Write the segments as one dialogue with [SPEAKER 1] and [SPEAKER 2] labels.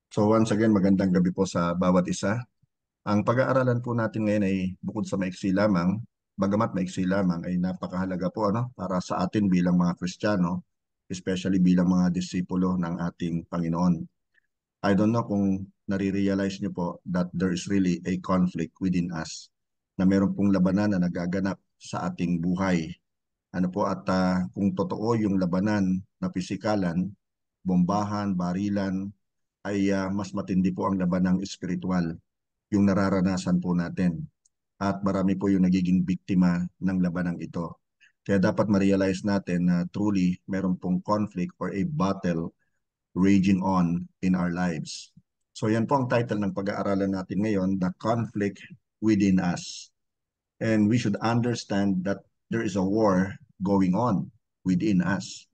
[SPEAKER 1] So once again, magandang gabi po sa bawat isa. Ang pag-aaralan po natin ngayon ay bukod sa maiksi lamang, bagamat maiksi lamang ay napakahalaga po para sa atin bilang mga Kristiyano, especially bilang mga disipulo ng ating Panginoon. I don't know kung nare-realize niyo po that there is really a conflict within us, na meron pong labanan na nagaganap sa ating buhay. Kung totoo yung labanan na pisikalan, bombahan, barilan, ay mas matindi po ang labanang espiritual, yung nararanasan po natin. At marami po yung nagiging biktima ng labanang ito. Kaya dapat ma-realize natin na truly meron pong conflict or a battle raging on in our lives. So yan po ang title ng pag-aaralan natin ngayon, The Conflict Within Us. And we should understand that there is a war going on within us.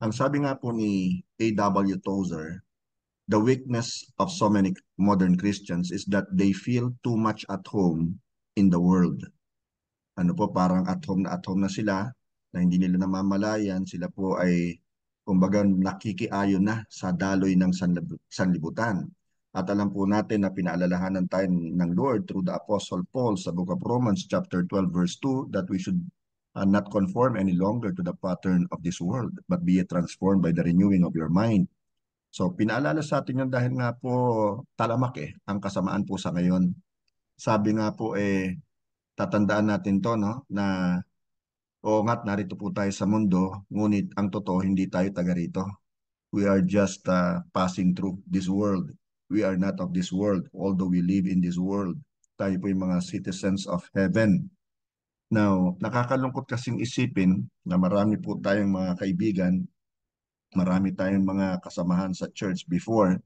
[SPEAKER 1] Ang sabi nga po ni A.W. Tozer, the weakness of so many modern Christians is that they feel too much at home in the world. Parang at home na sila, na hindi nila namamalayan, sila po ay kumbaga nakikiayon na sa daloy ng sanlibutan. At alam po natin na pinaalalahanan tayo ng Lord through the Apostle Paul sa Book of Romans chapter 12 verse 2 that we should not conform any longer to the pattern of this world, but be transformed by the renewing of your mind. So pinaalala sa atin yun dahil nga po talamak ang kasamaan po sa ngayon. Sabi nga po tatandaan natin to, no, na oo nga't narito po tayo sa mundo, ngunit ang totoo hindi tayo taga rito. We are just passing through this world. We are not of this world, although we live in this world. Tayo po yung mga citizens of heaven. Now, nakakalungkot kasing isipin na marami po tayong mga kaibigan, marami tayong mga kasamahan sa church before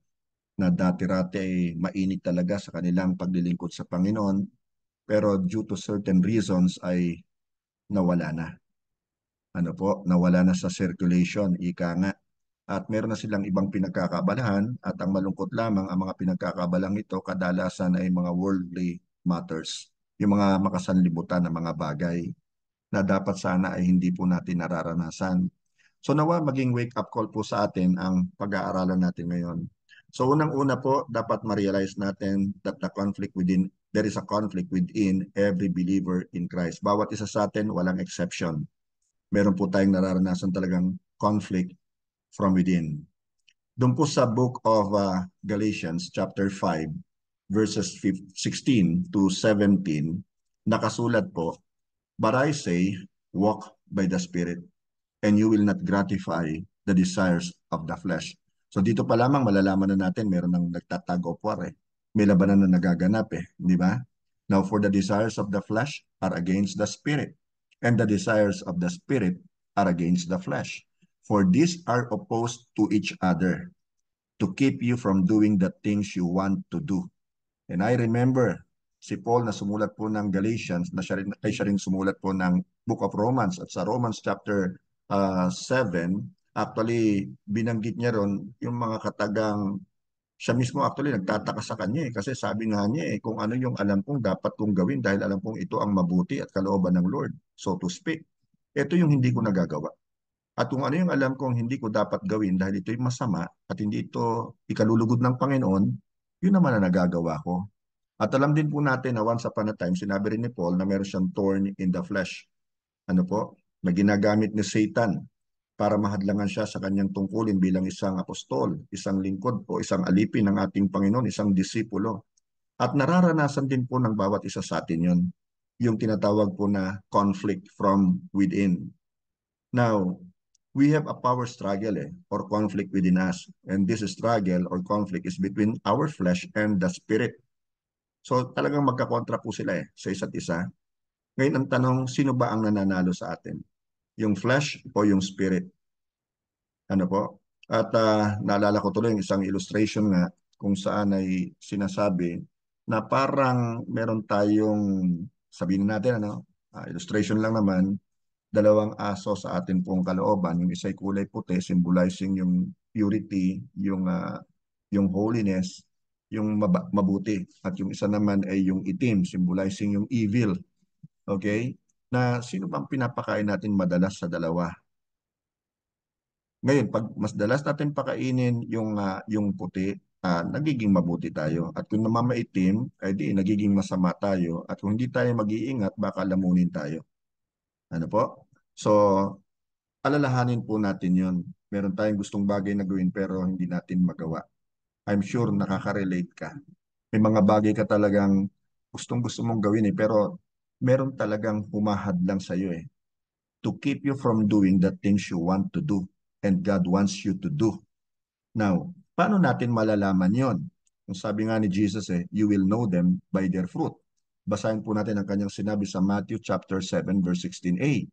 [SPEAKER 1] na dati-rati ay mainit talaga sa kanilang paglilingkod sa Panginoon, pero due to certain reasons ay nawala na. Nawala na sa circulation, ika nga. At meron na silang ibang pinagkakabalahan at ang malungkot lamang ang mga pinagkakabalang ito kadalasan ay mga worldly matters, yung mga makasanlibutan na mga bagay na dapat sana ay hindi po natin nararanasan. So nawa maging wake-up call po sa atin ang pag-aaralan natin ngayon. So unang-una po, dapat ma-realize natin that there is a conflict within every believer in Christ. Bawat isa sa atin, walang exception. Meron po tayong nararanasan talagang conflict from within. Doon po sa book of Galatians chapter 5 verses 16 to 17, nakasulat po, "But I say, walk by the Spirit, and you will not gratify the desires of the flesh." So dito pa lamang malalaman na natin meron ng nagtatag-of-war May labanan na nagaganap di ba? Now for the desires of the flesh are against the spirit, and the desires of the spirit are against the flesh. For these are opposed to each other to keep you from doing the things you want to do. And I remember si Paul na sumulat po ng Galatians, na siya rin sumulat po ng Book of Romans. At sa Romans chapter 7, actually binanggit niya ron yung mga katagang siya mismo actually nagtataka sa kanya kasi sabi nga niya kung ano yung alam kong dapat kong gawin dahil alam kong ito ang mabuti at kalooban ng Lord, so to speak. Ito yung hindi ko nagagawa. At kung ano yung alam kong hindi ko dapat gawin dahil ito'y masama at hindi ito ikalulugod ng Panginoon, yun naman ang nagagawa ko. At alam din po natin na once upon a time, sinabi rin ni Paul na meron siyang thorn in the flesh. Na ginagamit ni Satan para mahadlangan siya sa kanyang tungkulin bilang isang apostol, isang lingkod o isang alipin ng ating Panginoon, isang disipulo. At nararanasan din po ng bawat isa sa atin yun, yung tinatawag po na conflict from within. Now, we have a power struggle or conflict within us. And this struggle or conflict is between our flesh and the spirit. So talagang magkakontra po sila sa isa't isa. Ngayon ang tanong, sino ba ang nananalo sa atin? Yung flesh o yung spirit? Ano po? At naalala ko tuloy yung isang illustration nga kung saan ay sinasabi na parang meron tayong, sabihin natin illustration lang naman, dalawang aso sa atin pong kalooban. Yung isa'y kulay puti, symbolizing yung purity, yung holiness, yung mabuti. At yung isa naman ay yung itim, symbolizing yung evil. Okay? Na sino bang pinapakain natin madalas sa dalawa? Ngayon, pag mas dalas natin pakainin yung puti, nagiging mabuti tayo. At kung namamaitim, ay di nagiging masama tayo. At kung hindi tayo mag-iingat, baka lamunin tayo. Ano po? So, alalahanin po natin yon. Meron tayong gustong bagay na gawin pero hindi natin magawa. I'm sure nakaka-relate ka. May mga bagay ka talagang gustong-gusto mong gawin pero meron talagang humahadlang sa iyo to keep you from doing the things you want to do and God wants you to do. Now, paano natin malalaman yon? Kung sabi nga ni Jesus you will know them by their fruit. Basahin po natin ang kanyang sinabi sa Matthew chapter 7 verse 16a.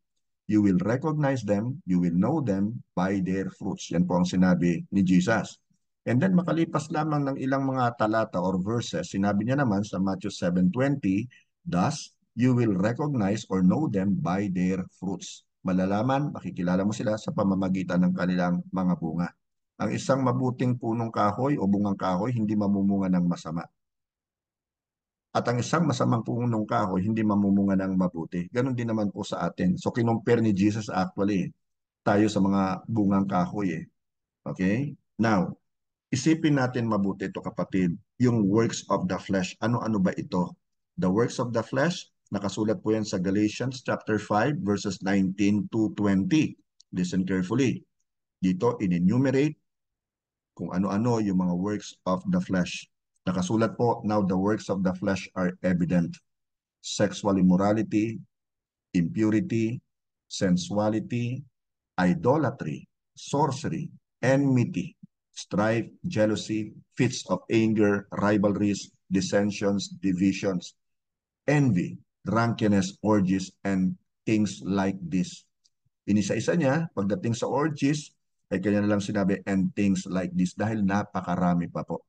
[SPEAKER 1] You will recognize them, you will know them by their fruits. Yan po ang sinabi ni Jesus. And then makalipas lamang ng ilang mga talata or verses, sinabi niya naman sa Matthew 7:20, thus you will recognize or know them by their fruits. Malalaman, makikilala mo sila sa pamamagitan ng kanilang mga bunga. Ang isang mabuting punong kahoy o bungang kahoy hindi mamumunga ng masama. At ang isang masamang punong kahoy hindi mamumunga ng mabuti. Ganon din naman po sa atin. So kinumpare ni Jesus actually tayo sa mga bungang kahoy. Okay? Now, isipin natin mabuti ito kapatid. Yung works of the flesh. Ano-ano ba ito? The works of the flesh, nakasulat po yan sa Galatians chapter 5 verses 19 to 20. Listen carefully. Dito, in-enumerate kung ano-ano yung mga works of the flesh. Nakasulat po, now the works of the flesh are evident. Sexual immorality, impurity, sensuality, idolatry, sorcery, enmity, strife, jealousy, fits of anger, rivalries, dissensions, divisions, envy, drunkenness, orgies, and things like this. Inisa-isa niya, pagdating sa orgies, ay kanya na lang sinabi, and things like this, dahil napakarami pa po.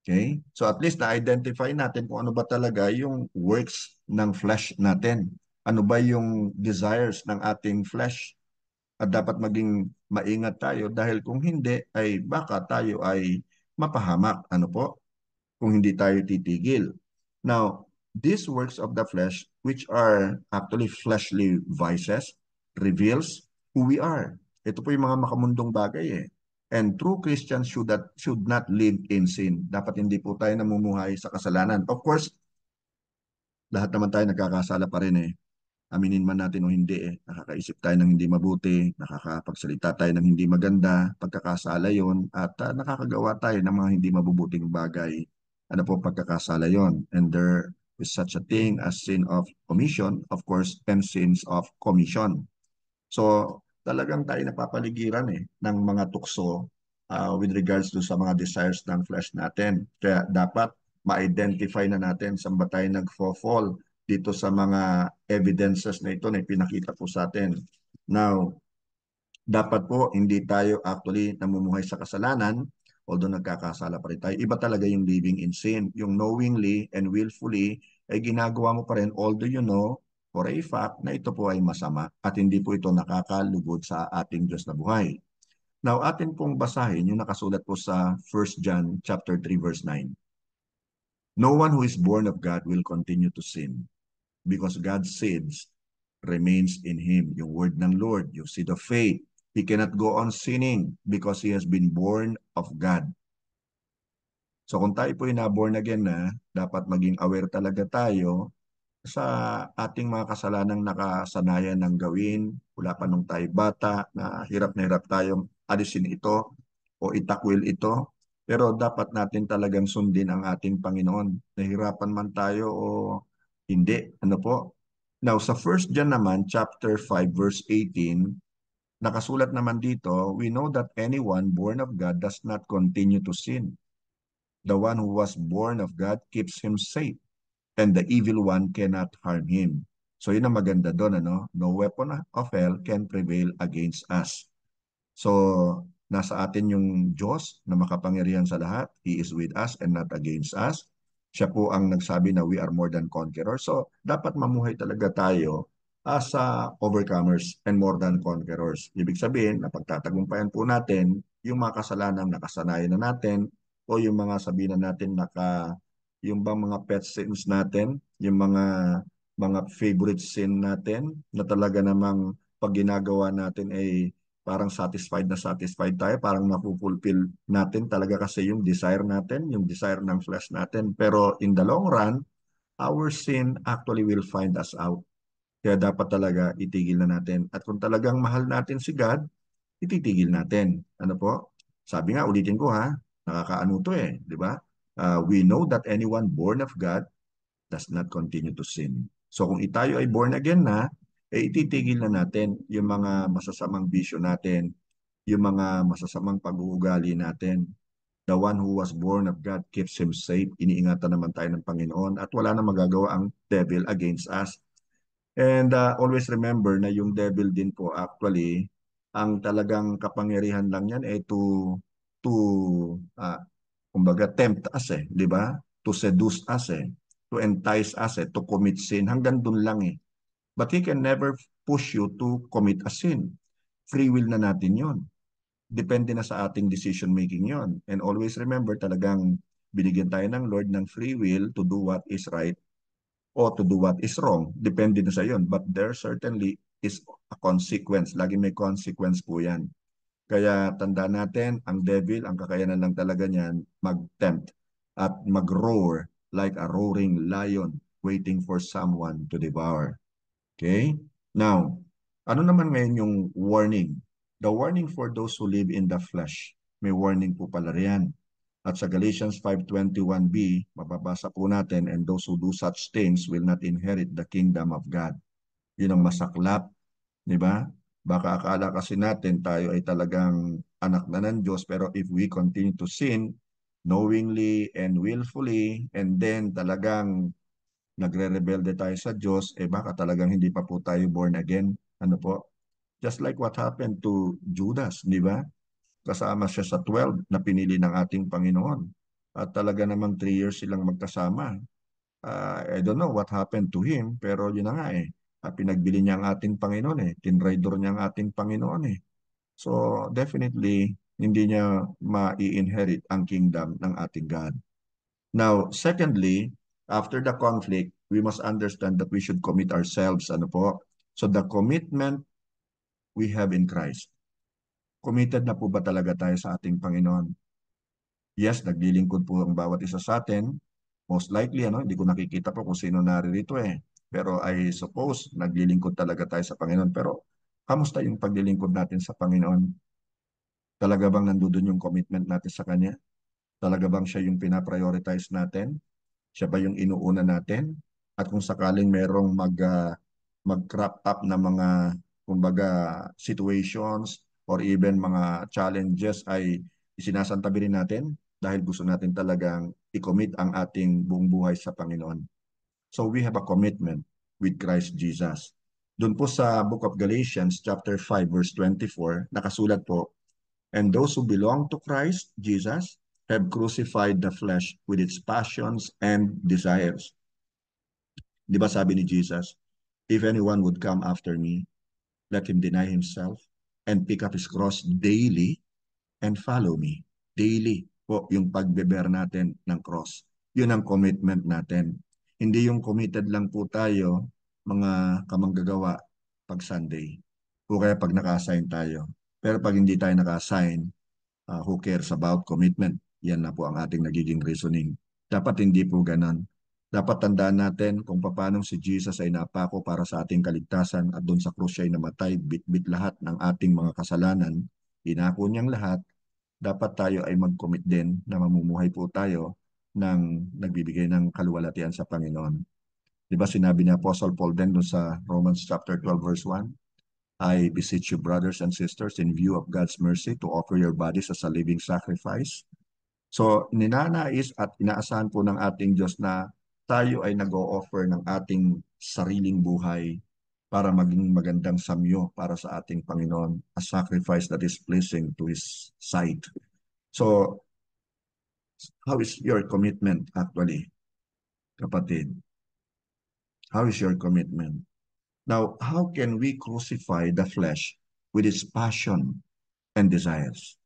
[SPEAKER 1] Okay? So at least na-identify natin kung ano ba talaga yung works ng flesh natin. Ano ba yung desires ng ating flesh? At dapat maging maingat tayo dahil kung hindi ay baka tayo ay mapahamak. Ano po? Kung hindi tayo titigil. Now, these works of the flesh, which are actually fleshly vices, reveals who we are. Ito po yung mga makamundong bagay. And true Christians should not live in sin. Dapat hindi po tayo namumuhay sa kasalanan. Of course, lahat naman tayo nagkakasala pa rin. Aminin man natin o hindi nakakaisip tayo ng hindi mabuti, nakakapagsalita tayo ng hindi maganda, pagkakasala yon at nakakagawa tayo ng mga hindi mabubuting bagay. Ano po pagkakasala yon? And there is such a thing as sin of omission, of course, and sins of commission. So talagang tayo napapaligiran ng mga tukso with regards to sa mga desires ng flesh natin. Kaya dapat ma-identify na natin saan ba tayo nagfo-fall dito sa mga evidences na ito na pinakita po sa atin. Now, dapat po hindi tayo actually namumuhay sa kasalanan, although nagkakasala pa rin tayo. Iba talaga yung living in sin. Yung knowingly and willfully ay ginagawa mo pa rin although you know for a fact na ito po ay masama at hindi po ito nakakalugod sa ating Diyos na buhay. Now, atin pong basahin yung nakasulat po sa 1 John chapter 3 verse 9. No one who is born of God will continue to sin because God's seeds remains in him. Yung word ng Lord, yung seed of faith. He cannot go on sinning because he has been born of God. So kung tayo po ay na-born again na, dapat maging aware talaga tayo sa ating mga kasalanang nakasanayan ng gawin. Wala pa nung tayo bata, na hirap tayong alisin ito o itakwil ito. Pero dapat natin talagang sundin ang ating Panginoon. Nahirapan man tayo o hindi. Ano po? Now, sa 1 John naman, chapter 5, verse 18, nakasulat naman dito, we know that anyone born of God does not continue to sin. The one who was born of God keeps him safe, and the evil one cannot harm him. So yun ang maganda doon, ano? No weapon of hell can prevail against us. So, nasa atin yung Diyos na makapangyarihan sa lahat. He is with us and not against us. Siya po ang nagsabi na we are more than conquerors. So, dapat mamuhay talaga tayo as overcomers and more than conquerors. Ibig sabihin, napagtatagumpayan po natin yung mga kasalanan na nakasanayan na natin o yung mga sabihin na natin yung bang mga pet sins natin, yung mga favorite sin natin na talaga namang pag ginagawa natin ay parang satisfied tayo, parang napupulfill natin talaga kasi yung desire natin, yung desire ng flesh natin. Pero in the long run, our sin actually will find us out. Kaya dapat talaga itigil na natin. At kung talagang mahal natin si God, ititigil natin. Ano po? Sabi nga, ulitin ko ha, nakakaano to eh, di ba? We know that anyone born of God does not continue to sin. So kung tayo ay born again na, ititigil na natin yung mga masasamang bisyo natin, yung mga masasamang pag-uugali natin. The one who was born of God keeps him safe. Iniingatan naman tayo ng Panginoon at wala na magagawa ang devil against us. And always remember na yung devil din po actually, ang talagang kapangyarihan lang yan ay to uh, kumbaga tempt us eh, di ba? To seduce us eh, to entice us eh, to commit sin. Hanggang dun lang eh. But he can never push you to commit a sin. Free will na natin yon. Depende na sa ating decision making yon. And always remember talagang binigyan tayo ng Lord ng free will to do what is right o to do what is wrong. Depende na sa yon. But there certainly is a consequence. Lagi may consequence po yan. Kaya tandaan natin, ang devil, ang kakayanan lang talaga niyan, mag-tempt at mag-roar like a roaring lion waiting for someone to devour. Okay? Now, ano naman ngayon yung warning? The warning for those who live in the flesh. May warning po pala riyan. At sa Galatians 5:21b, mababasa po natin, and those who do such things will not inherit the kingdom of God. Yun ang masaklap, di ba? Baka akala kasi natin tayo ay talagang anak na ng Diyos, pero if we continue to sin knowingly and willfully, and then talagang nagre-rebelde tayo sa Diyos, eh baka talagang hindi pa po tayo born again. Ano po? Just like what happened to Judas, di ba? Kasama siya sa 12 na pinili ng ating Panginoon. At talaga namang 3 years silang magkasama. I don't know what happened to him, pero yun na nga eh. Pinagbili niya ang ating Panginoon eh. Tinraidor niya ang ating Panginoon eh. So definitely, hindi niya ma-inherit ang kingdom ng ating God. Now, secondly, after the conflict, we must understand that we should commit ourselves. Ano po? So the commitment we have in Christ. Committed na po ba talaga tayo sa ating Panginoon? Yes, naglilingkod po ang bawat isa sa atin. Most likely, ano, hindi ko nakikita po kung sino naririto eh. Pero I suppose, naglilingkod talaga tayo sa Panginoon. Pero, kamusta yung paglilingkod natin sa Panginoon? Talaga bang nandoon yung commitment natin sa Kanya? Talaga bang siya yung pinaprioritize natin? Siya ba yung inuuna natin? At kung sakaling merong mag-crop up na mga kumbaga situations or even mga challenges ay isinasantabi rin natin dahil gusto natin talagang i-commit ang ating buong buhay sa Panginoon. So we have a commitment with Christ Jesus. Doon po sa Book of Galatians chapter 5 verse 24, nakasulat po, and those who belong to Christ Jesus have crucified the flesh with its passions and desires. Di ba sabi ni Jesus, if anyone would come after me, let him deny himself and pick up his cross daily and follow me. Daily po yung pagbebear natin ng cross. Yun ang commitment natin. Hindi yung committed lang po tayo, mga kamanggagawa, pag Sunday. O kaya pag naka-assign tayo. Pero pag hindi tayo naka-assign, who cares about commitment? Yan na po ang ating nagiging reasoning. Dapat hindi po ganon. Dapat tandaan natin kung paano si Jesus ay napako para sa ating kaligtasan at doon sa krus siya ay namatay, bit-bit lahat ng ating mga kasalanan. Inako niyang lahat. Dapat tayo ay mag-commit din na mamumuhay po tayo ng nagbibigay ng kaluwalhatian sa Panginoon. Di ba sinabi ni Apostle Paul din doon sa Romans chapter 12 verse 1? I beseech you, brothers and sisters, in view of God's mercy, to offer your bodies as a living sacrifice. So, ninanais at inaasahan po ng ating Diyos na tayo ay nag-o-offer ng ating sariling buhay para maging magandang samyo para sa ating Panginoon, a sacrifice that is pleasing to His sight. So, how is your commitment actually, kapatid? How is your commitment? Now, how can we crucify the flesh with its passion and desires?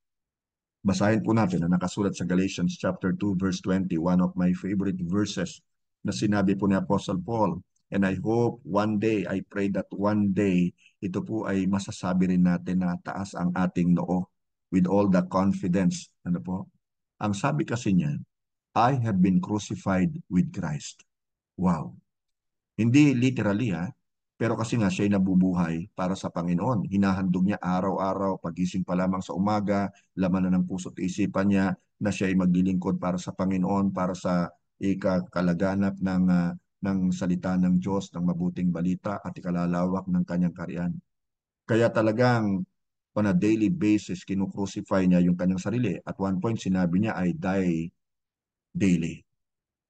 [SPEAKER 1] Basahin po natin na nakasulat sa Galatians chapter 2 verse 20, one of my favorite verses na sinabi po ni Apostle Paul, And I hope one day, I pray that one day, ito po ay masasabi rin natin na taas ang ating noo with all the confidence. Ano po? Ang sabi kasi niya, I have been crucified with Christ. Wow. Hindi literally ha, pero kasi nga siya ay nabubuhay para sa Panginoon. Hinahandog niya araw-araw, pagising pa lamang sa umaga, laman na ng puso't isipan niya na siya ay maglilingkod para sa Panginoon, para sa ikakalaganap ng salita ng Diyos, ng mabuting balita at ikalalawak ng kanyang kariyan. Kaya talagang on a daily basis, kinukrucify niya yung kanyang sarili. At one point, sinabi niya, I die daily.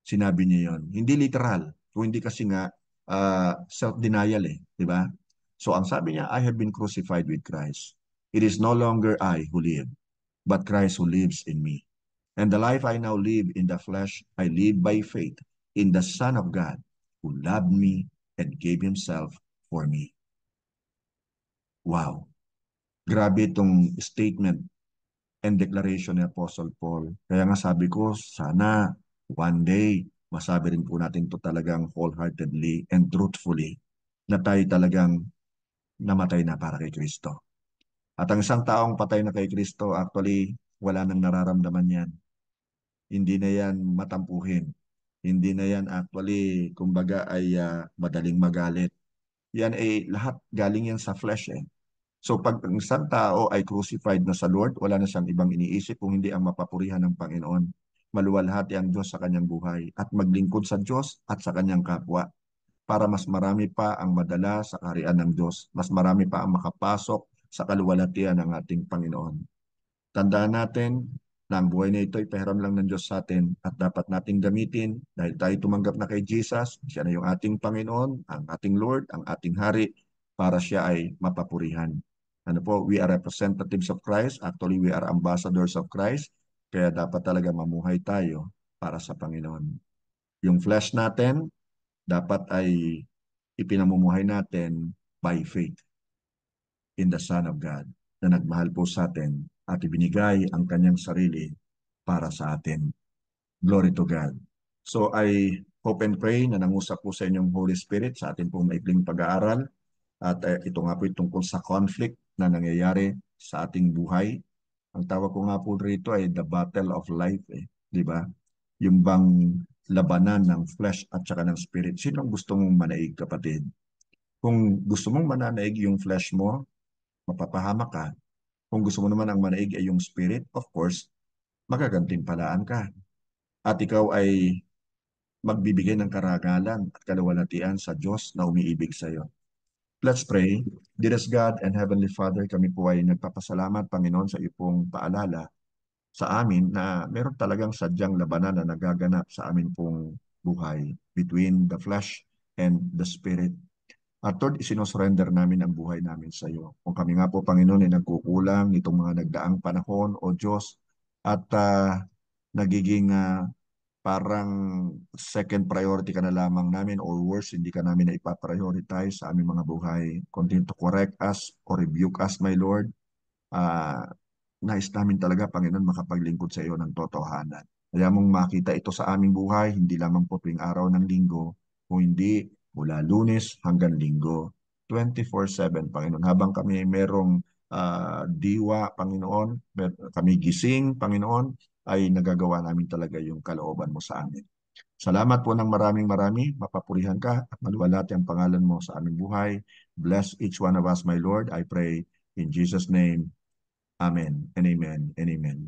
[SPEAKER 1] Sinabi niya yon. Hindi literal. Kung hindi kasi nga self-denial eh. Di ba? So ang sabi niya, I have been crucified with Christ. It is no longer I who live, but Christ who lives in me. And the life I now live in the flesh, I live by faith in the Son of God who loved me and gave Himself for me. Wow. Grabe itong statement and declaration ni Apostle Paul. Kaya nga sabi ko, sana one day, masabi rin po natin to talagang wholeheartedly and truthfully na tayo talagang namatay na para kay Kristo. At ang isang taong patay na kay Kristo, actually, wala nang nararamdaman yan. Hindi na yan matampuhin. Hindi na yan actually, kumbaga ay madaling magalit. Yan ay lahat galing yan sa flesh eh. So pag ang isang tao ay crucified na sa Lord, wala na siyang ibang iniisip kung hindi ang mapapurihan ng Panginoon. Maluwalhati ang Diyos sa kanyang buhay at maglingkod sa Diyos at sa kanyang kapwa para mas marami pa ang madala sa kaharian ng Diyos. Mas marami pa ang makapasok sa kaluwalhatian ng ating Panginoon. Tandaan natin na ang buhay na ito ay pahiram lang ng Diyos sa atin at dapat nating gamitin dahil tayo tumanggap na kay Jesus. Siya na yung ating Panginoon, ang ating Lord, ang ating Hari para siya ay mapapurihan. Ano po, we are representatives of Christ. Actually, we are ambassadors of Christ. Kaya dapat talaga mamuhay tayo para sa Panginoon. Yung flesh natin, dapat ay ipinamumuhay natin by faith in the Son of God na nagmahal po sa atin at ibinigay ang kanyang sarili para sa atin. Glory to God. So I hope and pray na nangusap po sa inyong Holy Spirit sa atin pong maikling pag-aaral. At ito nga po tungkol sa conflict na nangyayari sa ating buhay. Ang tawag ko nga po rito ay the battle of life. Di ba? Yung bang labanan ng flesh at saka ng spirit. Sino ang gusto mong manaig, kapatid? Kung gusto mong mananaig yung flesh mo, mapapahamak ka. Kung gusto mo naman ang manaig ay yung spirit, of course, magagantimpalaan ka. At ikaw ay magbibigay ng karangalan at kaluwalhatian sa Diyos na umiibig sa iyo. Let's pray. Dearest God and Heavenly Father, kami po ay nagpapasalamat, Panginoon, sa iyo pong paalala sa amin na meron talagang sadyang labanan na nagaganap sa amin pong buhay between the flesh and the spirit. At Lord, isinusurrender namin ang buhay namin sa iyo. Kung kami nga po, Panginoon, ay nagkukulang nitong mga nagdaang panahon, O Diyos, at nagiging parang second priority ka na lamang namin or worse, hindi ka namin na ipaprioritize sa aming mga buhay. Continue to correct us or rebuke us, my Lord. Uh, Nais namin talaga, Panginoon, makapaglingkod sa iyo ng totohanan. Kaya mong makita ito sa aming buhay, hindi lamang po tuwing araw ng linggo, kung hindi mula Lunes hanggang Linggo, 24/7, Panginoon. Habang kami merong diwa, Panginoon, kami gising, Panginoon, ay nagagawa namin talaga yung kalooban mo sa amin. Salamat po ng maraming marami. Mapapurihan ka at maluwalhati ang pangalan mo sa aming buhay. Bless each one of us, my Lord. I pray in Jesus' name. Amen and amen and amen.